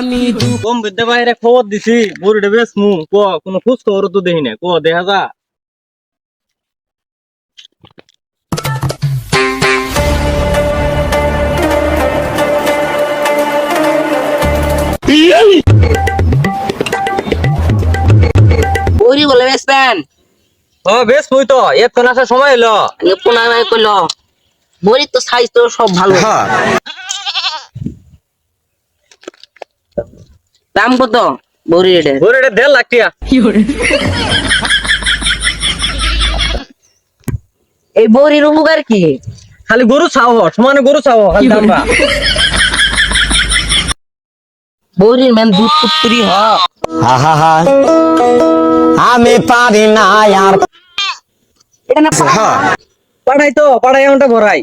আমি কম বিদ্যা বাইরে খবর দিছি বুড়িটা বেশ কোনো খোঁজ খবর তো দেখি না দেখা যা বড়ি বলে বেসবেন ও বেশ মুই তো এখন আসার সময় এলো পুনা ভাই কইল বড়ি তো সাইজ তো সব ভালো দাম কত বড়ি রেটে বুড়িটা 1.5 লাখ টাকা এই বড়ির উপকার কি খালি গরু ছাও সমানে গরু ছাও খালি দামবা বড়ির মেন দুধ পুত্রি হ আমি পারি না আর এটা না পাড়াই এমনটা ভরাই